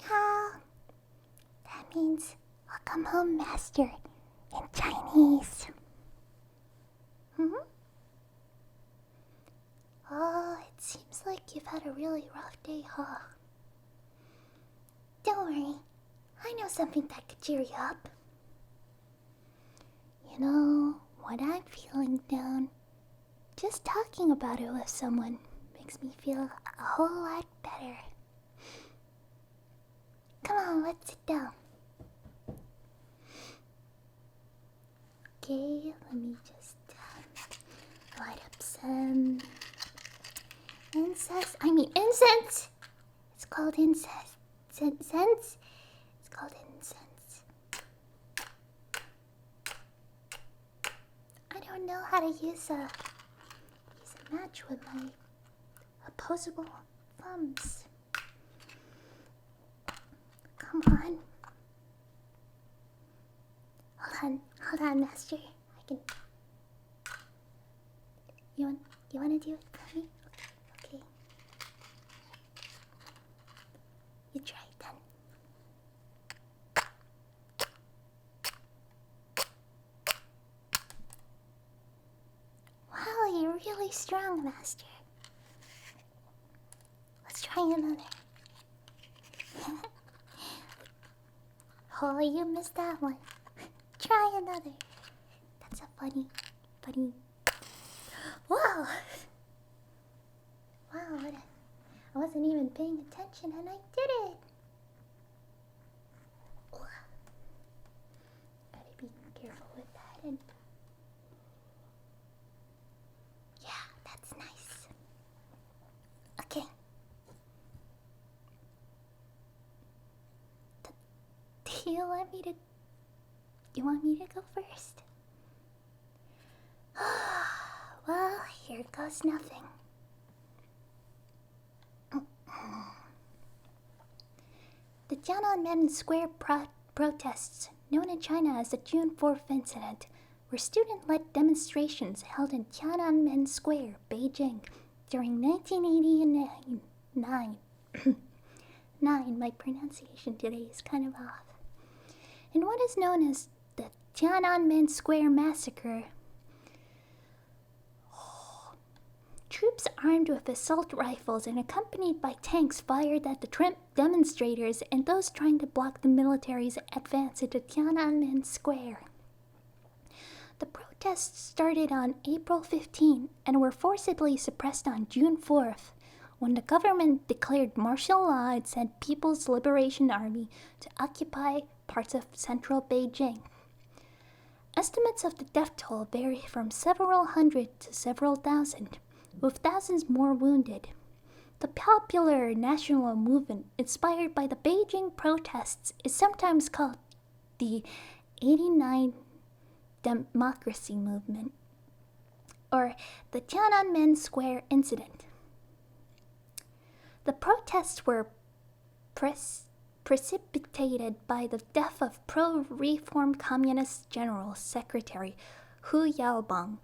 hao. That means welcome home, master, in Chinese. Oh, it seems like you've had a really rough day, huh? Don't worry, I know something that could cheer you up. You know, when I'm feeling down, just talking about it with someone makes me feel a whole lot better. Come on, let's sit down. Okay, let me just light up some incense. It's called incense. It's called incense. I don't know how to use a match with my opposable thumbs. Come on. Hold on, master. I can. You wanna do it for me? Okay. You try it then. Wow, you're really strong, master. Let's try another. Oh, you missed that one. Try another. That's a funny. Whoa! Wow, I wasn't even paying attention and I did it. Gotta be careful with that. And yeah, that's nice. Okay. Do you want me to go first? Well, here goes nothing. The Tiananmen Square protests, known in China as the June 4th incident, were student-led demonstrations held in Tiananmen Square, Beijing, during 1989. My pronunciation today is kind of off. In what is known as the Tiananmen Square Massacre, troops armed with assault rifles and accompanied by tanks fired at the demonstrators and those trying to block the military's advance into Tiananmen Square. The protests started on April 15 and were forcibly suppressed on June 4th, when the government declared martial law and sent People's Liberation Army to occupy parts of central Beijing. Estimates of the death toll vary from several hundred to several thousand, with thousands more wounded. The popular national movement inspired by the Beijing protests is sometimes called the 89 Democracy Movement, or the Tiananmen Square Incident. The protests were precipitated by the death of pro-reform Communist General Secretary Hu Yaobang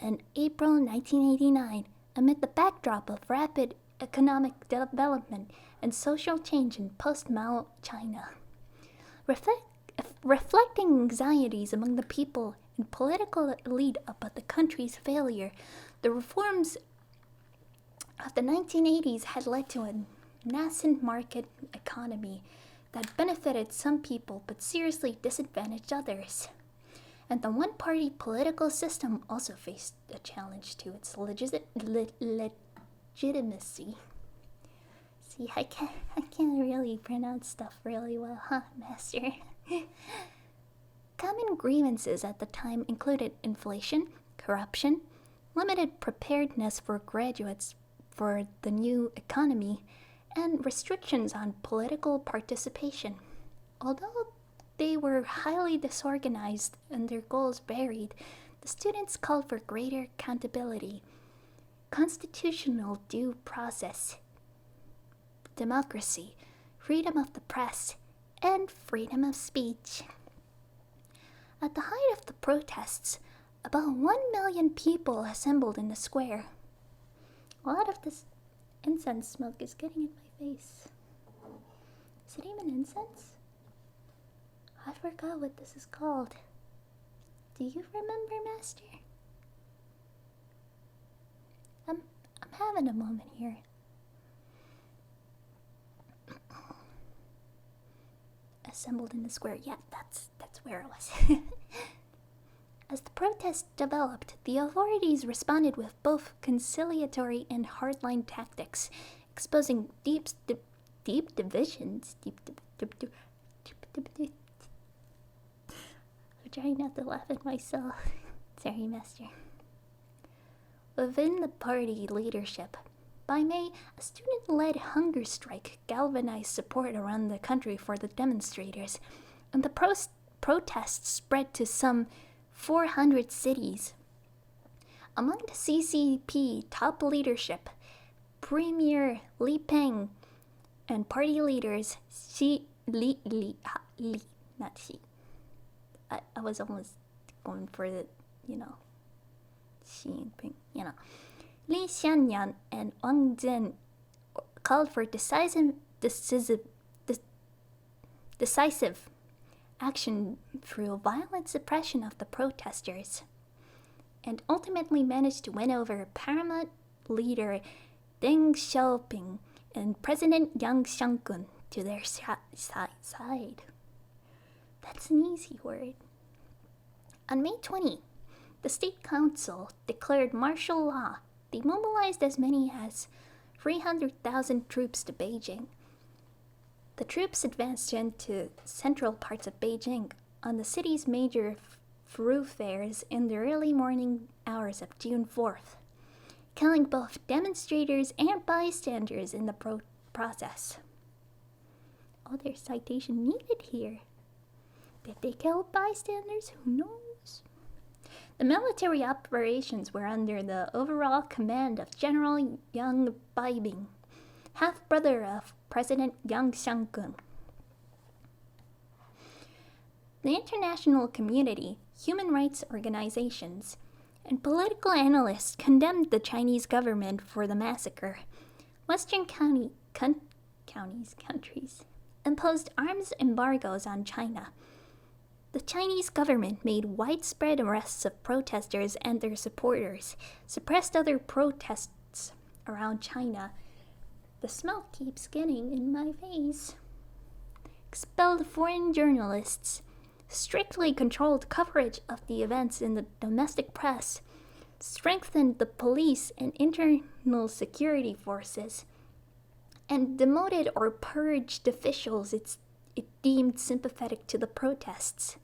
in April 1989, amid the backdrop of rapid economic development and social change in post-Mao China. Reflecting anxieties among the people and political elite about the country's failure, the reforms of the 1980s had led to a nascent market economy that benefited some people but seriously disadvantaged others. And the one-party political system also faced a challenge to its legitimacy. See, I can't really pronounce stuff really well, huh, master? Common grievances at the time included inflation, corruption, limited preparedness for graduates for the new economy, and restrictions on political participation. Although they were highly disorganized and their goals varied, the students called for greater accountability, constitutional due process, democracy, freedom of the press, and freedom of speech. At the height of the protests, about 1 million people assembled in the square. A lot of this incense smoke is getting in my face. it even incense? I forgot what this is called. Do you remember, Master? I'm having a moment here. Assembled in the square. Yeah, that's where it was. As the protest developed, the authorities responded with both conciliatory and hardline tactics, exposing deep divisions. I'm trying not to laugh at myself. Sorry, Master. Within the party leadership, by May, a student-led hunger strike galvanized support around the country for the demonstrators, and the protests spread to some 400 cities. Among the CCP top leadership, Premier Li Peng and party leaders I was almost going for the, Xi Jinping, Li Xianyan and Wang Zhen called for decisive action through violent suppression of the protesters, and ultimately managed to win over paramount leader Deng Xiaoping and President Yang Xiangkun to their side. That's an easy word. On May 20, the State Council declared martial law. They mobilized as many as 300,000 troops to Beijing. The troops advanced into central parts of Beijing on the city's major thoroughfares in the early morning hours of June 4th, killing both demonstrators and bystanders in the process. Oh, there's citation needed here. Did they kill bystanders? Who knows? The military operations were under the overall command of General Yang Baibing, half-brother of President Yang Xiangkun. The international community, human rights organizations, and political analysts condemned the Chinese government for the massacre. Western countries imposed arms embargoes on China. The Chinese government made widespread arrests of protesters and their supporters, suppressed other protests around China. The smoke keeps getting in my face. Expelled foreign journalists, strictly controlled coverage of the events in the domestic press, strengthened the police and internal security forces, and demoted or purged officials it deemed sympathetic to the protests.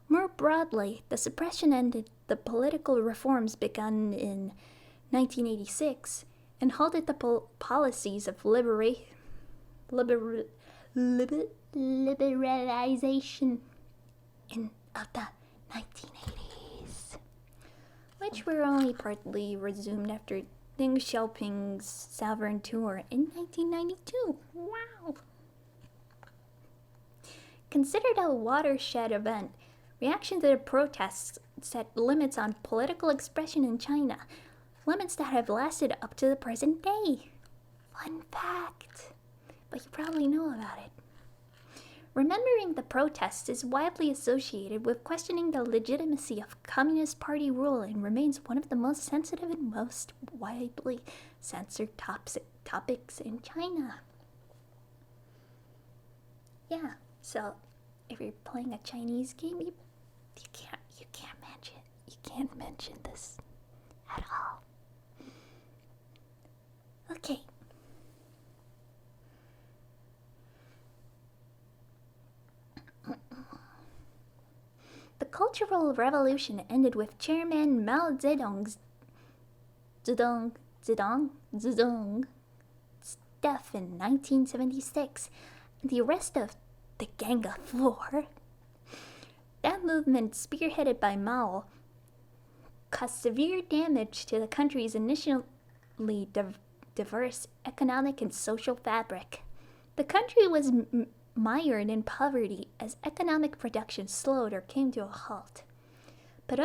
More broadly, the suppression ended the political reforms begun in 1986 and halted the policies of liberalization of the 1980s, which were only partly resumed after Deng Xiaoping's sovereign tour in 1992. Wow! Considered a watershed event, reaction to the protests set limits on political expression in China, limits that have lasted up to the present day. Fun fact, but you probably know about it. Remembering the protests is widely associated with questioning the legitimacy of Communist Party rule and remains one of the most sensitive and most widely censored topics in China. Yeah, so if you're playing a Chinese game, you can't mention this at all. Okay. The Cultural Revolution ended with Chairman Mao Zedong's death in 1976 and the arrest of the Gang of Four. That movement, spearheaded by Mao, caused severe damage to the country's initially diverse economic and social fabric. The country was mired in poverty as economic production slowed or came to a halt. But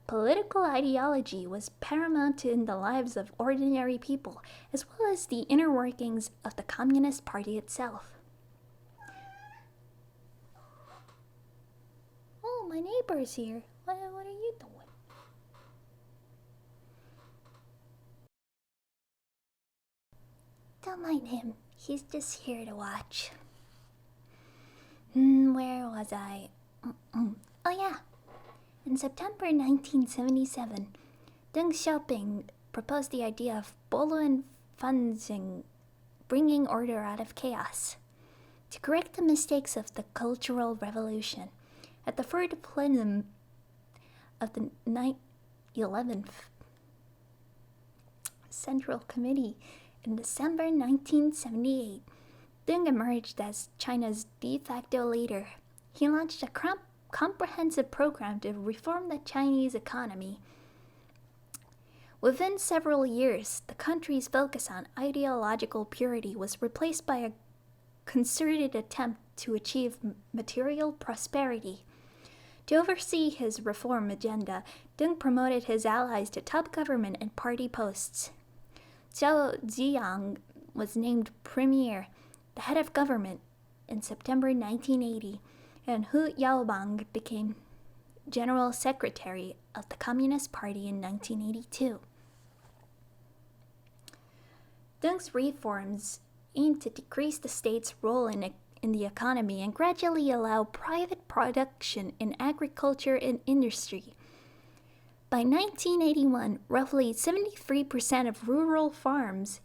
political ideology was paramount in the lives of ordinary people, as well as the inner workings of the Communist Party itself. my neighbor's here. What are you doing? Don't mind him. He's just here to watch. Where was I? Oh yeah. In September 1977, Deng Xiaoping proposed the idea of Bolo funding, bringing order out of chaos. To correct the mistakes of the Cultural Revolution, at the third plenum of the 11th Central Committee in December 1978, Deng emerged as China's de facto leader. He launched a comprehensive program to reform the Chinese economy. Within several years, the country's focus on ideological purity was replaced by a concerted attempt to achieve material prosperity. To oversee his reform agenda, Deng promoted his allies to top government and party posts. Zhao Ziyang was named premier, the head of government, in September 1980, and Hu Yaobang became general secretary of the Communist Party in 1982. Deng's reforms aimed to decrease the state's role in the economy and gradually allow private production in agriculture and industry. By 1981, roughly 73% of rural farms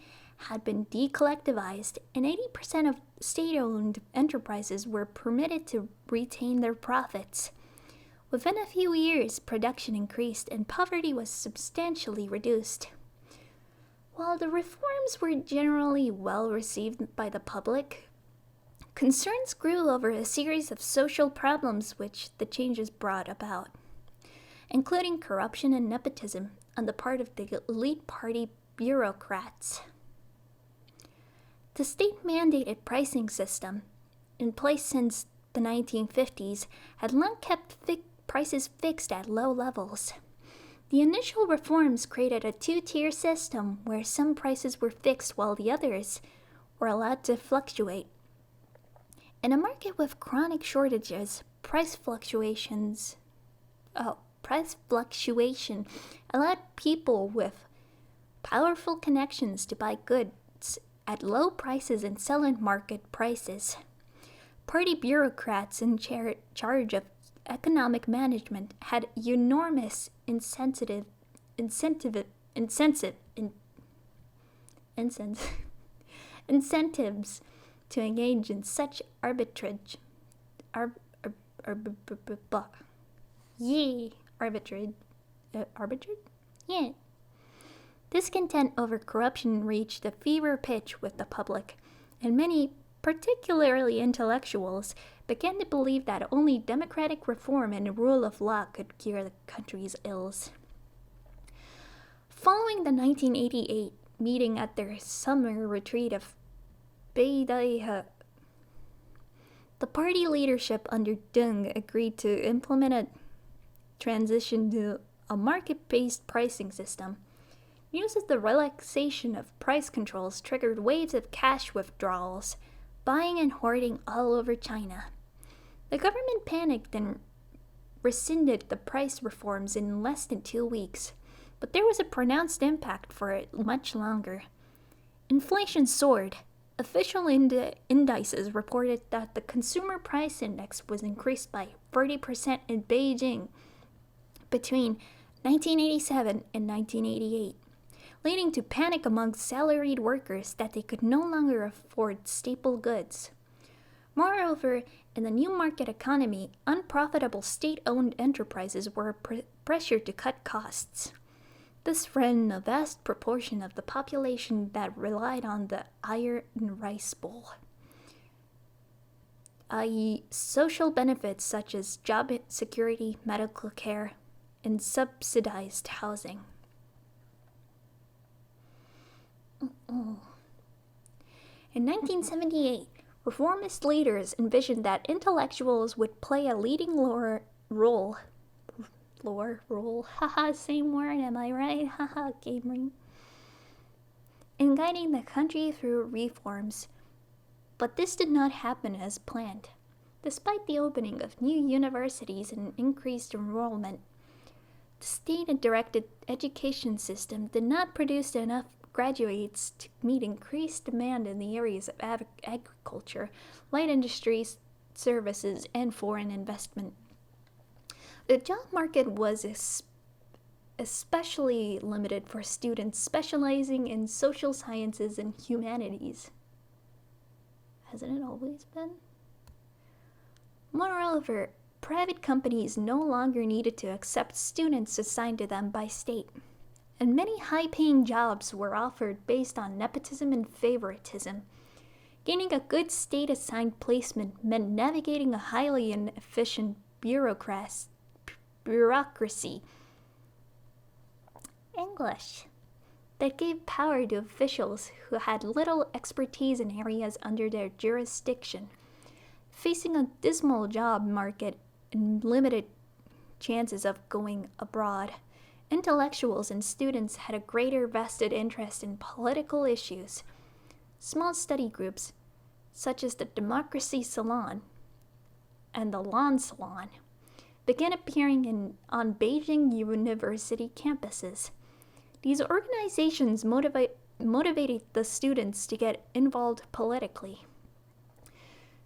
had been decollectivized, and 80% of state-owned enterprises were permitted to retain their profits. Within a few years, production increased and poverty was substantially reduced. While the reforms were generally well received by the public, concerns grew over a series of social problems which the changes brought about, including corruption and nepotism on the part of the elite party bureaucrats. The state-mandated pricing system, in place since the 1950s, had long kept prices fixed at low levels. The initial reforms created a two-tier system where some prices were fixed while the others were allowed to fluctuate. In a market with chronic shortages, price fluctuation allowed people with powerful connections to buy goods at low prices and sell at market prices. Party bureaucrats in charge of economic management had enormous incentives to engage in such arbitrage. Yeah. Discontent over corruption reached a fever pitch with the public, and many, particularly intellectuals, began to believe that only democratic reform and the rule of law could cure the country's ills. Following the 1988 meeting at their summer retreat of Beidaihe, the party leadership under Deng agreed to implement a transition to a market-based pricing system. News of the relaxation of price controls triggered waves of cash withdrawals, buying and hoarding all over China. The government panicked and rescinded the price reforms in less than 2 weeks, but there was a pronounced impact for it much longer. Inflation soared. Official indices reported that the consumer price index was increased by 30% in Beijing between 1987 and 1988, leading to panic among salaried workers that they could no longer afford staple goods. Moreover, in the new market economy, unprofitable state-owned enterprises were pressured to cut costs. This threatened a vast proportion of the population that relied on the iron rice bowl, i.e., social benefits such as job security, medical care, and subsidized housing. In 1978, reformist leaders envisioned that intellectuals would play a leading role. Haha, same word, am I right? Haha, gaming. In guiding the country through reforms. But this did not happen as planned. Despite the opening of new universities and increased enrollment, the state-directed education system did not produce enough graduates to meet increased demand in the areas of agriculture, light industries, services, and foreign investment. The job market was especially limited for students specializing in social sciences and humanities. Hasn't it always been? Moreover, private companies no longer needed to accept students assigned to them by state, and many high-paying jobs were offered based on nepotism and favoritism. Gaining a good state-assigned placement meant navigating a highly inefficient bureaucracy. English. That gave power to officials who had little expertise in areas under their jurisdiction. Facing a dismal job market and limited chances of going abroad, intellectuals and students had a greater vested interest in political issues. Small study groups, such as the Democracy Salon and the Lawn Salon, began appearing on Beijing university campuses. These organizations motivated the students to get involved politically.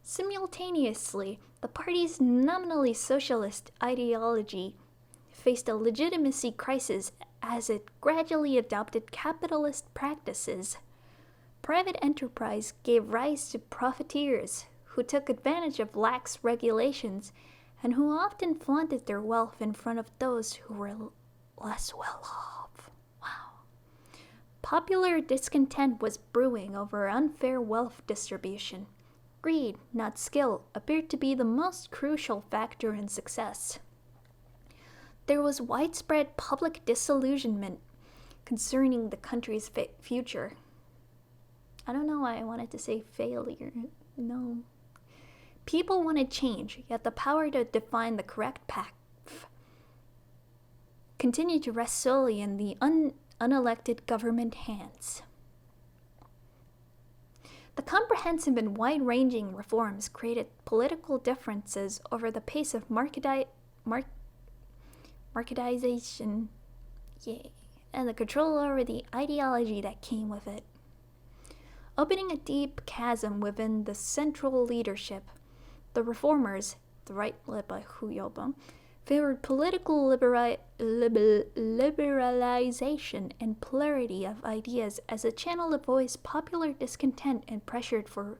Simultaneously, the party's nominally socialist ideology faced a legitimacy crisis as it gradually adopted capitalist practices. Private enterprise gave rise to profiteers who took advantage of lax regulations and who often flaunted their wealth in front of those who were less well off. Wow. Popular discontent was brewing over unfair wealth distribution. Greed, not skill, appeared to be the most crucial factor in success. There was widespread public disillusionment concerning the country's future. I don't know why I wanted to say failure. No. People wanted change, yet the power to define the correct path continued to rest solely in the unelected government hands. The comprehensive and wide-ranging reforms created political differences over the pace of marketization, and the control over the ideology that came with it. Opening a deep chasm within the central leadership, the reformers, the right led by Hu Yaobang, favored political liberalization and plurality of ideas as a channel to voice popular discontent and pressed for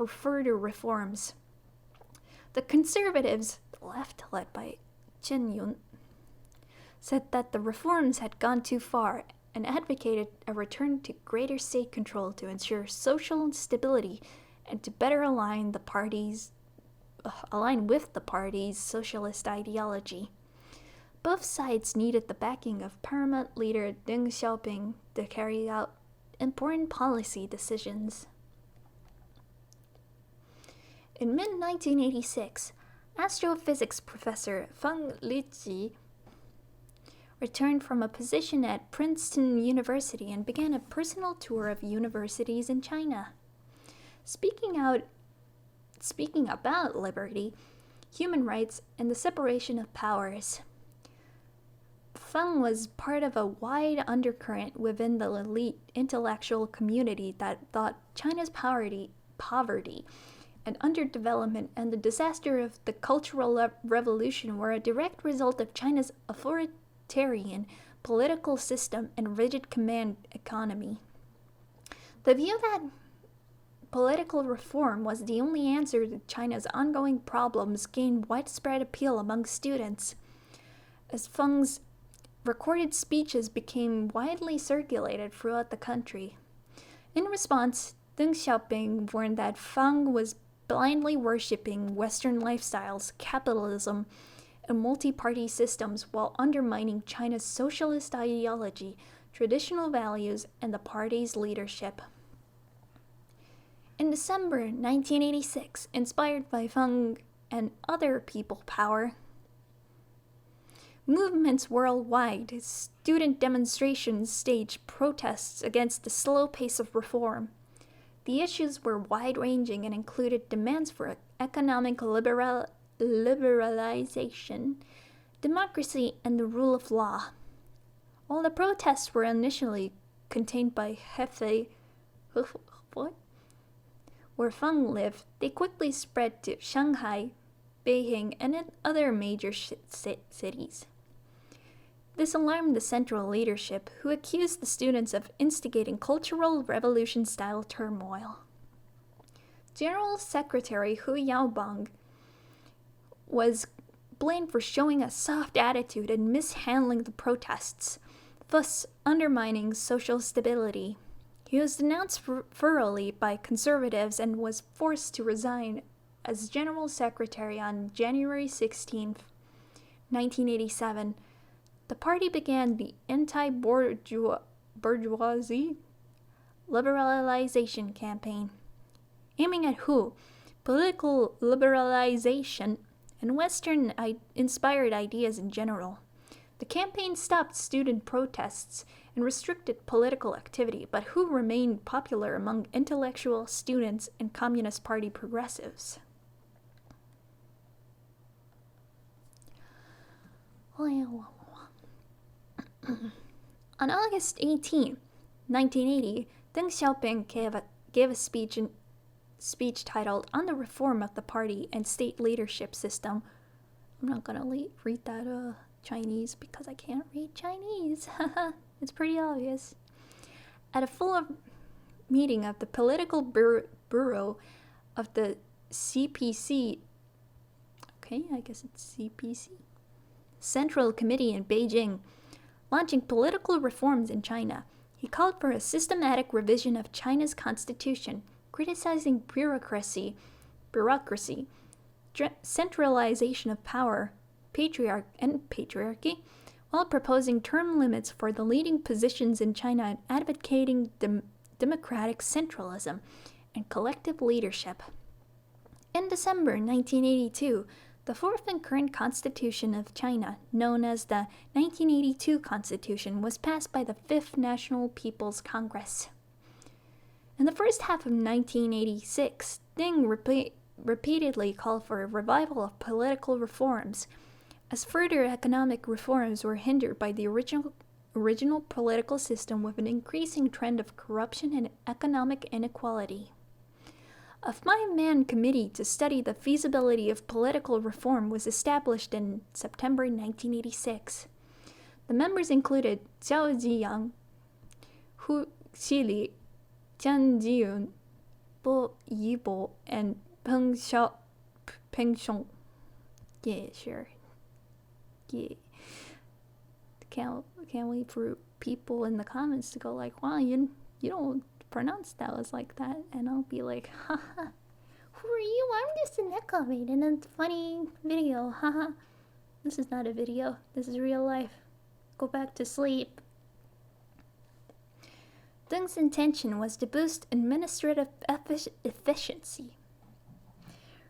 further reforms. The conservatives, the left led by Chen Yun, said that the reforms had gone too far and advocated a return to greater state control to ensure social stability and to better align with the party's socialist ideology. Both sides needed the backing of paramount leader Deng Xiaoping to carry out important policy decisions. In mid-1986, astrophysics professor Feng Lizhi returned from a position at Princeton University and began a personal tour of universities in China. Speaking about liberty, human rights, and the separation of powers, Feng was part of a wide undercurrent within the elite intellectual community that thought China's poverty and underdevelopment and the disaster of the Cultural Revolution were a direct result of China's authoritarian political system and rigid command economy. The view that political reform was the only answer to China's ongoing problems gained widespread appeal among students, as Feng's recorded speeches became widely circulated throughout the country. In response, Deng Xiaoping warned that Feng was blindly worshipping Western lifestyles, capitalism, and multi-party systems while undermining China's socialist ideology, traditional values, and the party's leadership. In December 1986, inspired by Feng and other people power, movements worldwide, student demonstrations staged protests against the slow pace of reform. The issues were wide-ranging and included demands for economic liberalization, democracy, and the rule of law. While the protests were initially contained by Hefei, where Feng lived, they quickly spread to Shanghai, Beijing, and in other major cities. This alarmed the central leadership, who accused the students of instigating cultural revolution-style turmoil. General Secretary Hu Yaobang was blamed for showing a soft attitude and mishandling the protests, thus undermining social stability. He was denounced thoroughly by conservatives and was forced to resign as General Secretary on January 16, 1987. The party began the anti-bourgeoisie liberalization campaign, aiming at Hu, political liberalization, and Western-inspired ideas in general. The campaign stopped student protests and restricted political activity, but Hu remained popular among intellectual students and Communist Party progressives. On August 18, 1980, Deng Xiaoping gave a speech titled "On the Reform of the Party and State Leadership System." I'm not gonna read that Chinese because I can't read Chinese. It's pretty obvious. At a full meeting of the Political Bureau of the CPC, okay, I guess it's CPC, Central Committee in Beijing, launching political reforms in China, he called for a systematic revision of China's constitution, criticizing bureaucracy, centralization of power, patriarchy, while proposing term limits for the leading positions in China and advocating democratic centralism and collective leadership. In December 1982, the fourth and current constitution of China, known as the 1982 Constitution, was passed by the Fifth National People's Congress. In the first half of 1986, Deng repeatedly called for a revival of political reforms, as further economic reforms were hindered by the original political system with an increasing trend of corruption and economic inequality. A five-man committee to study the feasibility of political reform was established in September 1986. The members included Zhao Ziyang, Hu Xili, Jian Jiyun, Bo Yibo, and Peng Shong. Yeah, sure. Yeah. Can't wait for people in the comments to go like, wow, you don't pronounce that as like that, and I'll be like, haha, who are you? I'm just a Neko maid in a funny video, haha. This is not a video, this is real life. Go back to sleep. Deng's intention was to boost administrative efficiency,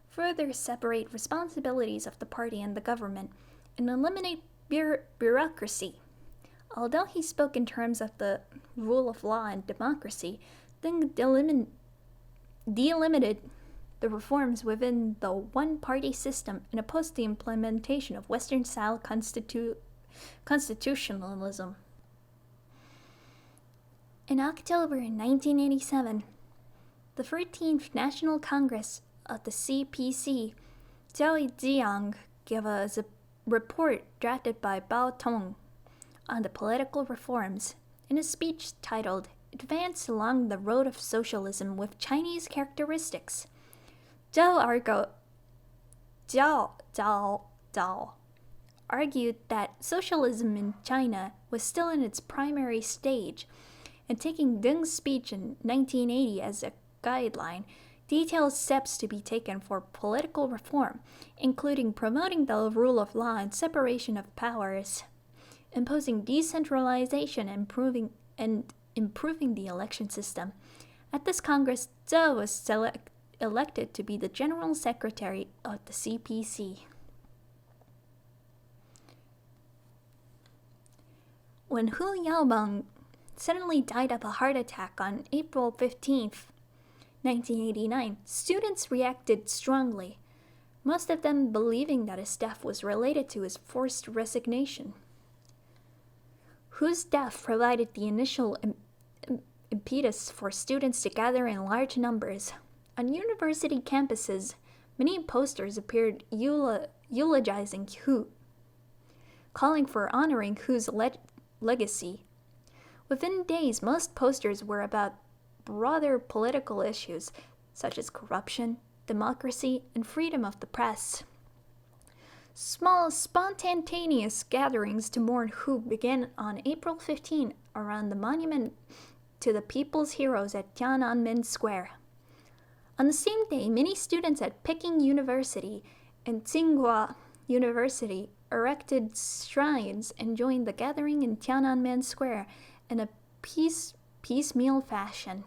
further separate responsibilities of the party and the government, and eliminate bureaucracy. Although he spoke in terms of the rule of law and democracy, Deng delimited the reforms within the one-party system and opposed the implementation of Western-style constitutionalism. In October 1987, the 13th National Congress of the CPC, Zhao Ziyang gave us a report drafted by Bao Tong on the political reforms in a speech titled "Advance Along the Road of Socialism with Chinese Characteristics." Zhao argued that socialism in China was still in its primary stage, and taking Deng's speech in 1980 as a guideline, detailed steps to be taken for political reform, including promoting the rule of law and separation of powers, imposing decentralization and improving the election system. At this Congress, Zhao was elected to be the General Secretary of the CPC. When Hu Yaobang suddenly died of a heart attack on April 15th, 1989, students reacted strongly, most of them believing that his death was related to his forced resignation. Hu's death provided the initial impetus for students to gather in large numbers. On university campuses, many posters appeared eulogizing Hu, calling for honoring Hu's legacy. Within days, most posters were about broader political issues such as corruption, democracy, and freedom of the press. Small, spontaneous gatherings to mourn Hu began on April 15 around the monument to the people's heroes at Tiananmen Square. On the same day, many students at Peking University and Tsinghua University erected shrines and joined the gathering in Tiananmen Square in a piecemeal fashion.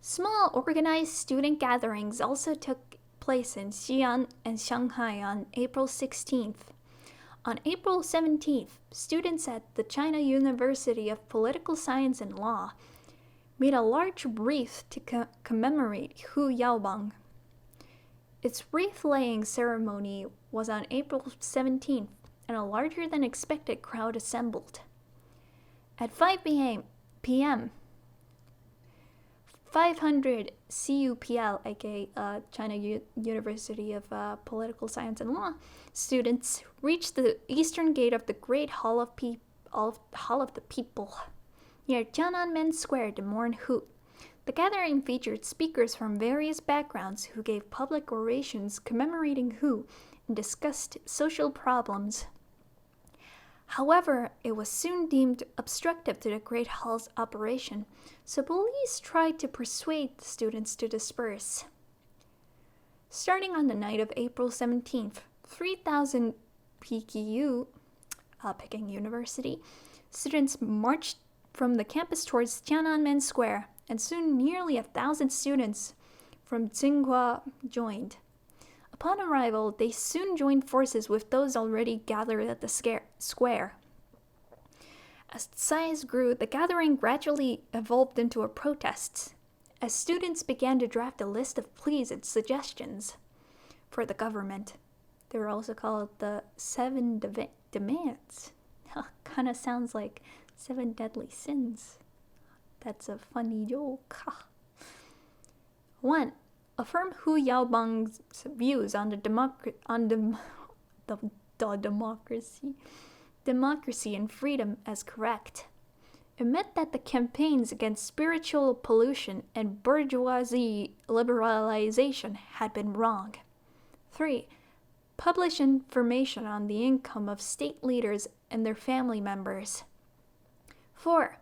Small organized student gatherings also took place in Xi'an and Shanghai on April 16th. On April 17th, students at the China University of Political Science and Law made a large wreath to commemorate Hu Yaobang. Its wreath-laying ceremony was on April 17th, and a larger-than-expected crowd assembled. At 5 p.m., 500 CUPL, aka China University of Political Science and Law, students reached the eastern gate of the Great Hall of the People, near Tiananmen Square to mourn Hu. The gathering featured speakers from various backgrounds who gave public orations commemorating Hu and discussed social problems. However, it was soon deemed obstructive to the Great Hall's operation, so police tried to persuade the students to disperse. Starting on the night of April 17th, 3,000 Peking University students marched from the campus towards Tiananmen Square, and soon nearly 1,000 students from Tsinghua joined. Upon arrival, they soon joined forces with those already gathered at the square. As the size grew, the gathering gradually evolved into a protest, as students began to draft a list of pleas and suggestions for the government. They were also called the 7 Demands. Kind of sounds like 7 Deadly Sins. That's a funny joke. 1. Affirm Hu Yaobang's views on democracy and freedom as correct. Admit that the campaigns against spiritual pollution and bourgeoisie liberalization had been wrong. 3. Publish information on the income of state leaders and their family members. 4.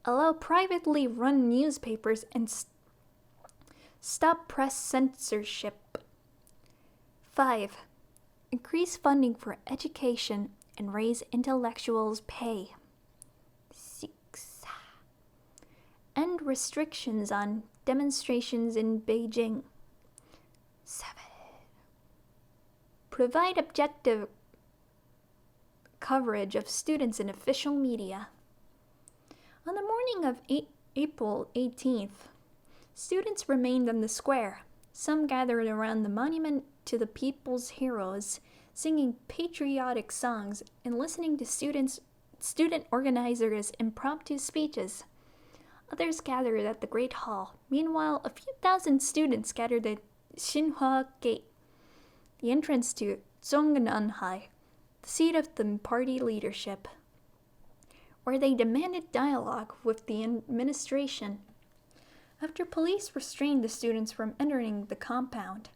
Allow privately run newspapers and stop press censorship. 5. Increase funding for education and raise intellectuals' pay. 6. End restrictions on demonstrations in Beijing. 7. Provide objective coverage of students in official media. On the morning of April 18th, students remained on the square. Some gathered around the monument to the people's heroes, singing patriotic songs and listening to student organizers' impromptu speeches. Others gathered at the Great Hall. Meanwhile, a few thousand students gathered at Xinhua Gate, the entrance to Zhongnanhai, the seat of the party leadership, where they demanded dialogue with the administration. After police restrained the students from entering the compound,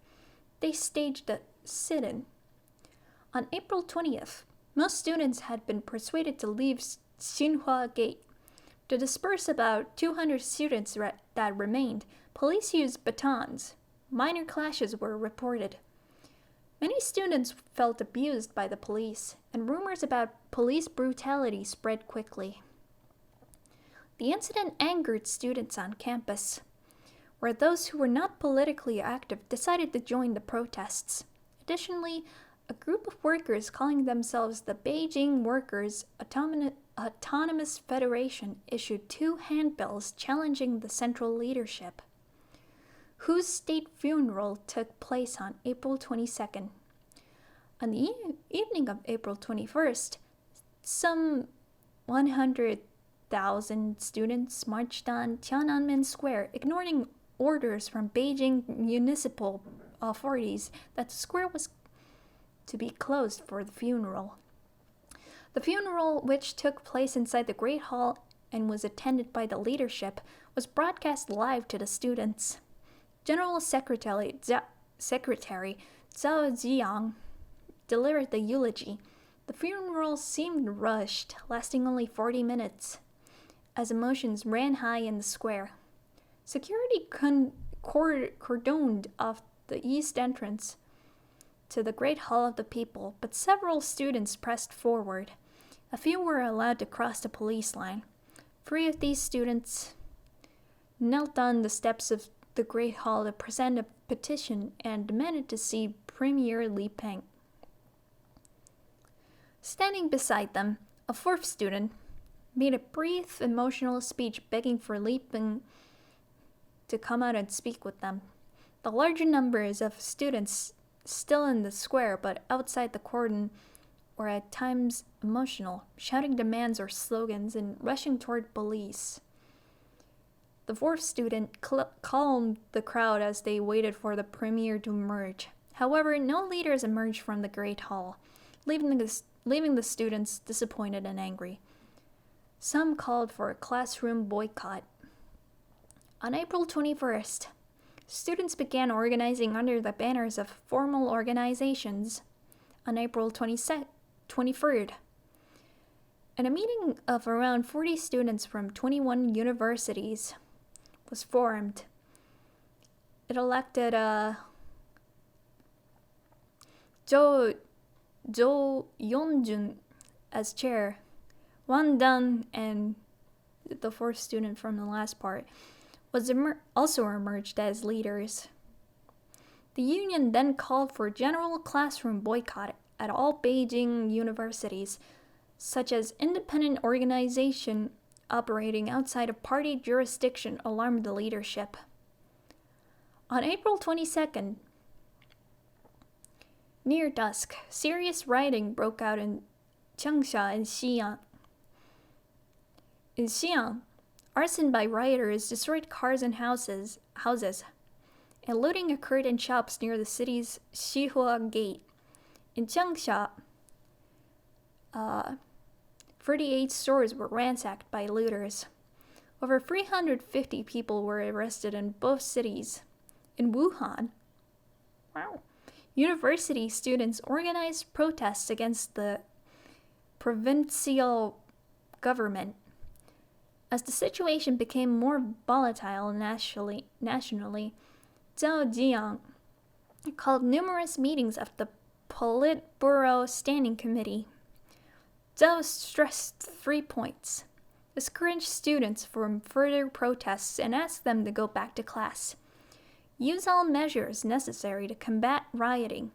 they staged a sit-in. On April 20th, most students had been persuaded to leave Xinhua Gate. To disperse about 200 students that remained, police used batons. Minor clashes were reported. Many students felt abused by the police, and rumors about police brutality spread quickly. The incident angered students on campus, where those who were not politically active decided to join the protests. Additionally, a group of workers calling themselves the Beijing Workers' Autonomous Federation issued 2 handbills challenging the central leadership, whose state funeral took place on April 22nd. On the evening of April 21st, some 100,000 students marched on Tiananmen Square, ignoring orders from Beijing municipal authorities that the square was to be closed for the funeral. The funeral, which took place inside the Great Hall and was attended by the leadership, was broadcast live to the students. General Secretary Zhao Ziyang delivered the eulogy. The funeral seemed rushed, lasting only 40 minutes, as emotions ran high in the square. Security cordoned off the east entrance to the Great Hall of the People, but several students pressed forward. A few were allowed to cross the police line. 3 of these students knelt on the steps of the Great Hall to present a petition and demanded to see Premier Li Peng. Standing beside them, a 4th student made a brief, emotional speech begging for Li Peng to come out and speak with them. The larger numbers of students still in the square but outside the cordon were at times emotional, shouting demands or slogans and rushing toward police. The 4th student calmed the crowd as they waited for the premier to emerge. However, no leaders emerged from the Great Hall, leaving the students disappointed and angry. Some called for a classroom boycott. On April 21st, students began organizing under the banners of formal organizations. On April 23rd, and a meeting of around 40 students from 21 universities was formed. It elected Zhou Yongjun as chair. Wang Dan and the 4th student from the last part was also emerged as leaders. The union then called for general classroom boycott at all Beijing universities, such as independent organization operating outside of party jurisdiction, alarmed the leadership. On April 22nd, near dusk, serious rioting broke out in Changsha and Xi'an. In Xi'an, arson by rioters destroyed cars and houses, and looting occurred in shops near the city's Xihua Gate. In Changsha, 38 stores were ransacked by looters. Over 350 people were arrested in both cities. In Wuhan, university students organized protests against the provincial government. As the situation became more volatile nationally, Zhao Ziyang called numerous meetings of the Politburo Standing Committee. Zhao stressed 3 points: discourage students from further protests and ask them to go back to class, use all measures necessary to combat rioting,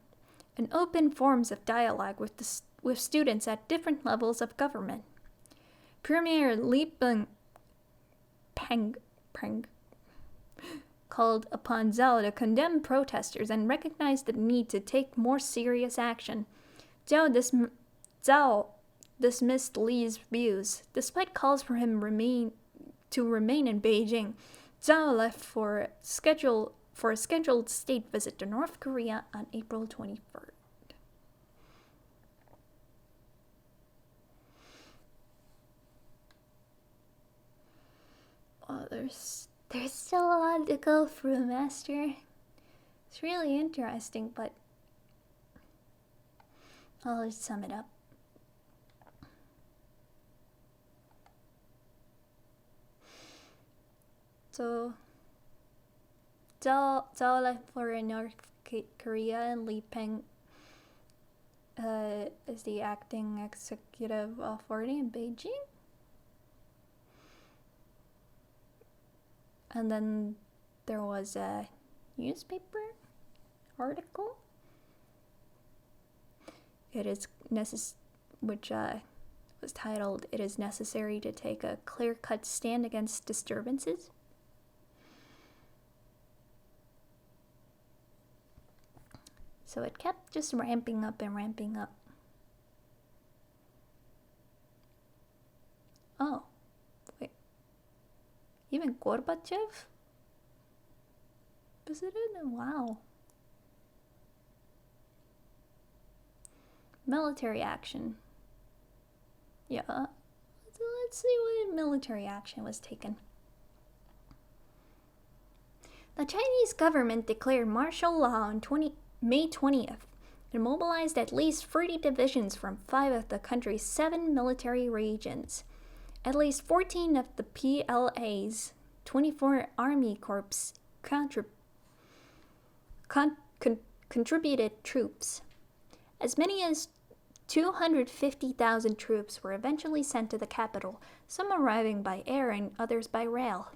and open forms of dialogue with students at different levels of government. Premier Li Peng called upon Zhao to condemn protesters and recognize the need to take more serious action. Zhao dismissed Li's views. Despite calls for him to remain in Beijing, Zhao left for a scheduled state visit to North Korea on April 23rd. Oh, there's still a lot to go through, Master. It's really interesting, but I'll just sum it up. So, Zhao left for North Korea, and Li Peng is the acting executive authority in Beijing. And then there was a newspaper article. It is which was was titled, "It is necessary to take a clear-cut stand against disturbances." So it kept just ramping up and ramping up. Oh, wait. Even Gorbachev visited? Wow. Military action. Yeah. Let's see what military action was taken. The Chinese government declared martial law on May 20th and mobilized at least 30 divisions from 5 of the country's 7 military regions. At least 14 of the PLA's 24 Army Corps contributed troops. As many as 250,000 troops were eventually sent to the capital, some arriving by air and others by rail.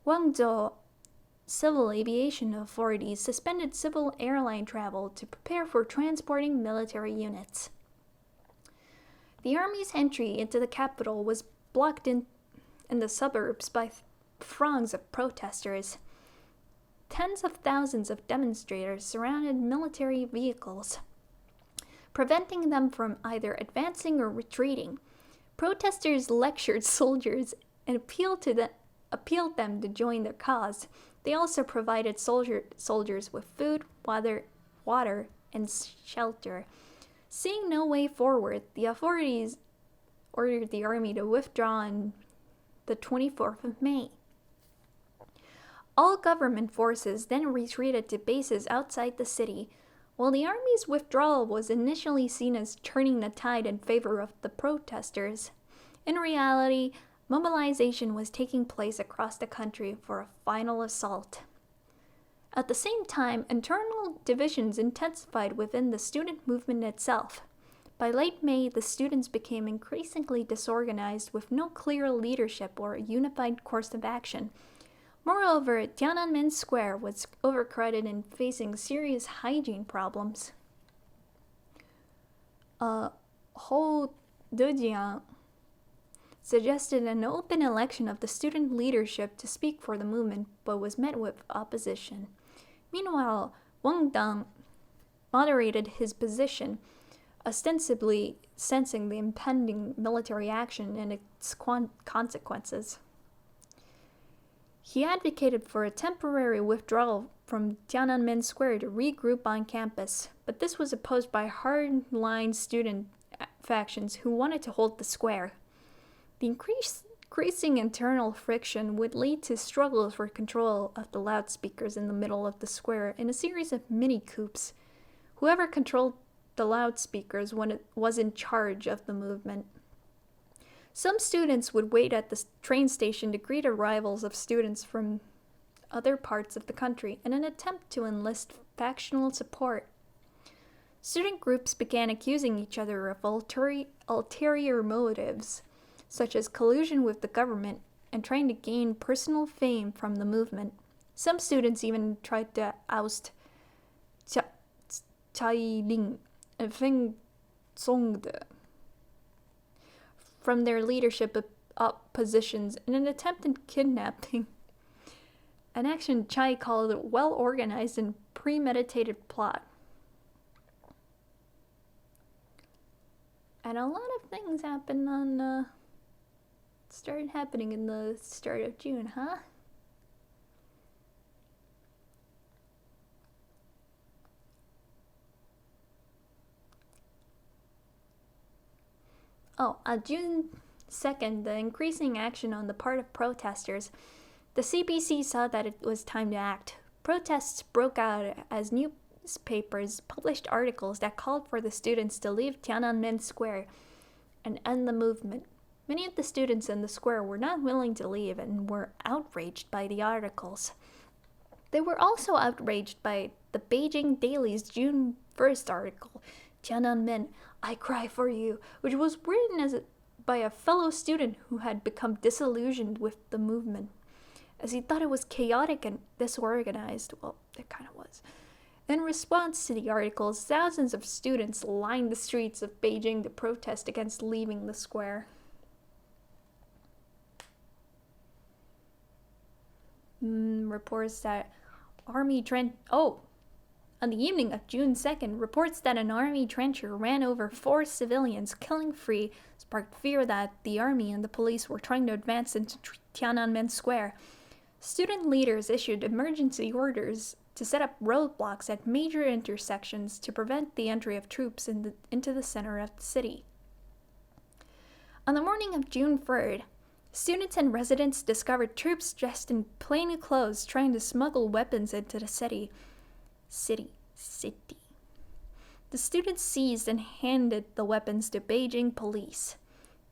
Guangzhou civil aviation authorities suspended civil airline travel to prepare for transporting military units. The army's entry into the capital was blocked in the suburbs by throngs of protesters. Tens of thousands of demonstrators surrounded military vehicles, preventing them from either advancing or retreating. Protesters lectured soldiers and appealed them to join their cause. They also provided soldiers with food, water, and shelter. Seeing no way forward, the authorities ordered the army to withdraw on the 24th of May. All government forces then retreated to bases outside the city. While the army's withdrawal was initially seen as turning the tide in favor of the protesters, in reality, mobilization was taking place across the country for a final assault. At the same time, internal divisions intensified within the student movement itself. By late May, the students became increasingly disorganized with no clear leadership or a unified course of action. Moreover, Tiananmen Square was overcrowded and facing serious hygiene problems. Ho Dejiang suggested an open election of the student leadership to speak for the movement, but was met with opposition. Meanwhile, Wang Dang moderated his position, ostensibly sensing the impending military action and its consequences. He advocated for a temporary withdrawal from Tiananmen Square to regroup on campus, but this was opposed by hard-line student factions who wanted to hold the square. The increasing internal friction would lead to struggles for control of the loudspeakers in the middle of the square in a series of mini-coups. Whoever controlled the loudspeakers was in charge of the movement. Some students would wait at the train station to greet arrivals of students from other parts of the country in an attempt to enlist factional support. Student groups began accusing each other of ulterior motives, such as collusion with the government and trying to gain personal fame from the movement. Some students even tried to oust Cai Ling and Feng Zongde from their leadership positions in an attempted kidnapping, an action Chai called a well-organized and premeditated plot. And a lot of things happened started happening in the start of June, huh? On June 2nd, the increasing action on the part of protesters, the CPC saw that it was time to act. Protests broke out as newspapers published articles that called for the students to leave Tiananmen Square and end the movement. Many of the students in the square were not willing to leave and were outraged by the articles. They were also outraged by the Beijing Daily's June 1st article, Tiananmen, I Cry for You, which was written by a fellow student who had become disillusioned with the movement, as he thought it was chaotic and disorganized. Well, it kind of was. In response to the articles, thousands of students lined the streets of Beijing to protest against leaving the square. Reports that army trench. Oh! On the evening of June 2nd, reports that an army trencher ran over 4 civilians, killing 3, sparked fear that the army and the police were trying to advance into Tiananmen Square. Student leaders issued emergency orders to set up roadblocks at major intersections to prevent the entry of troops into the center of the city. On the morning of June 3rd, students and residents discovered troops dressed in plain clothes trying to smuggle weapons into the city. The students seized and handed the weapons to Beijing police.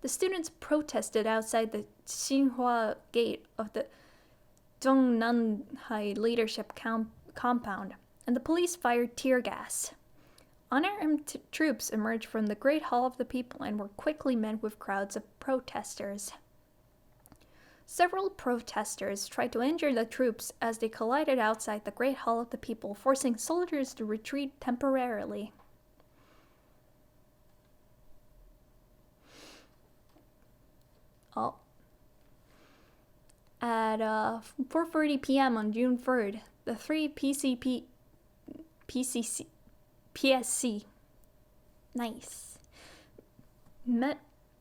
The students protested outside the Xinhua gate of the Zhongnanhai leadership compound, and the police fired tear gas. Unarmed troops emerged from the Great Hall of the People and were quickly met with crowds of protesters. Several protesters tried to injure the troops as they collided outside the Great Hall of the People, forcing soldiers to retreat temporarily. At 4:30 p.m. on June 3rd, the 3 PSC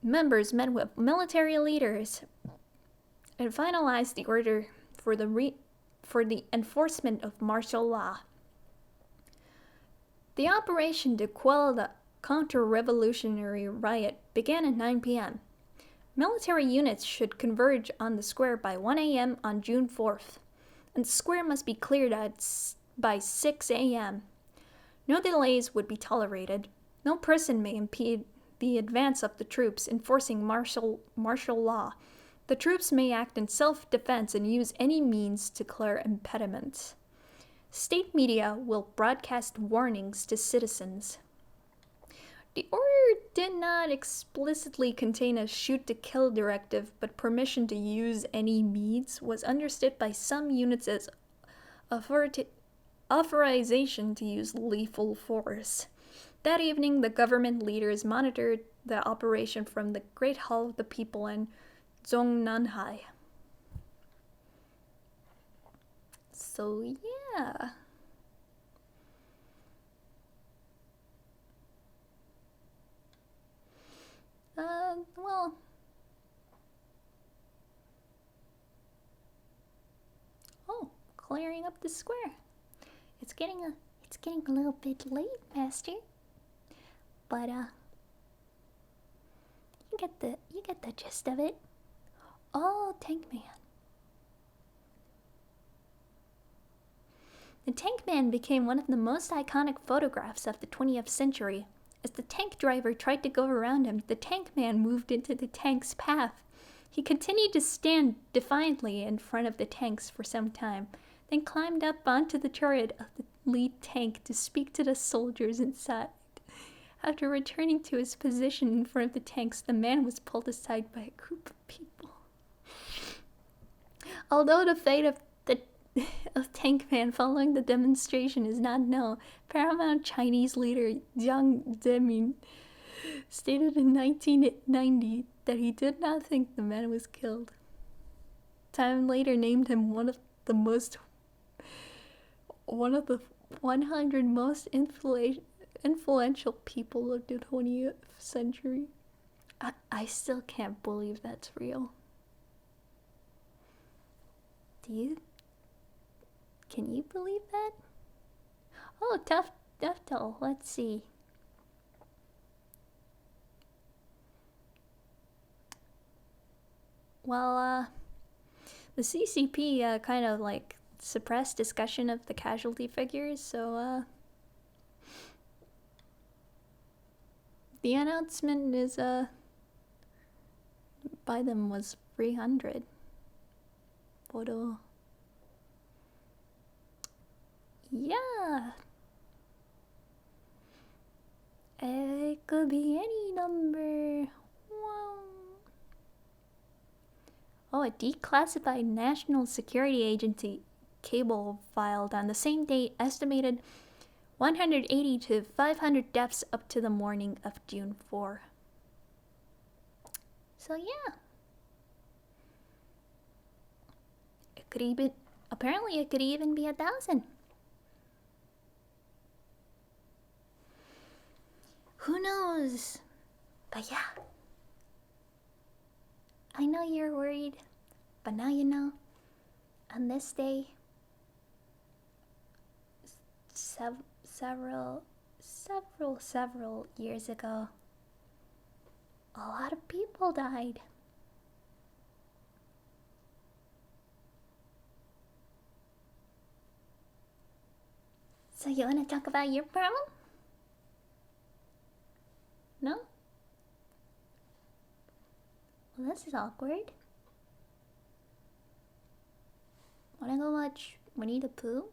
members met with military leaders and finalized the order for the enforcement of martial law. The operation to quell the counter-revolutionary riot began at 9 p.m. Military units should converge on the square by 1 a.m. on June 4th, and the square must be cleared by 6 a.m. No delays would be tolerated. No person may impede the advance of the troops enforcing martial law. The troops may act in self-defense and use any means to clear impediments. State media will broadcast warnings to citizens. The order did not explicitly contain a shoot-to-kill directive, but permission to use any means was understood by some units as authorization to use lethal force. That evening, the government leaders monitored the operation from the Great Hall of the People in Zhongnanhai. So, yeah. Clearing up the square. It's getting a little bit late, Master. But you get the gist of it. Oh, Tank Man. The Tank Man became one of the most iconic photographs of the 20th century. As the tank driver tried to go around him, the Tank Man moved into the tank's path. He continued to stand defiantly in front of the tanks for some time, then climbed up onto the turret of the lead tank to speak to the soldiers inside. After returning to his position in front of the tanks, the man was pulled aside by a group of people. Although the fate of Tank Man following the demonstration is not known, paramount Chinese leader Jiang Zemin stated in 1990 that he did not think the man was killed. Time later named him one of the 100 most influential people of the 20th century. I still can't believe that's real. Can you believe that? Oh, Duftel, let's see. Well, the CCP kind of like suppressed discussion of the casualty figures, so the announcement is by them was 300. Photo. Yeah. It could be any number. Wow. Oh, a declassified National Security Agency cable filed on the same date estimated 180 to 500 deaths up to the morning of June 4. So yeah. Apparently it could even be 1,000. Who knows? But yeah. I know you're worried, but now you know. On this day, several years ago, a lot of people died. So you want to talk about your problem? No? Well, this is awkward. Wanna go watch Winnie the Pooh?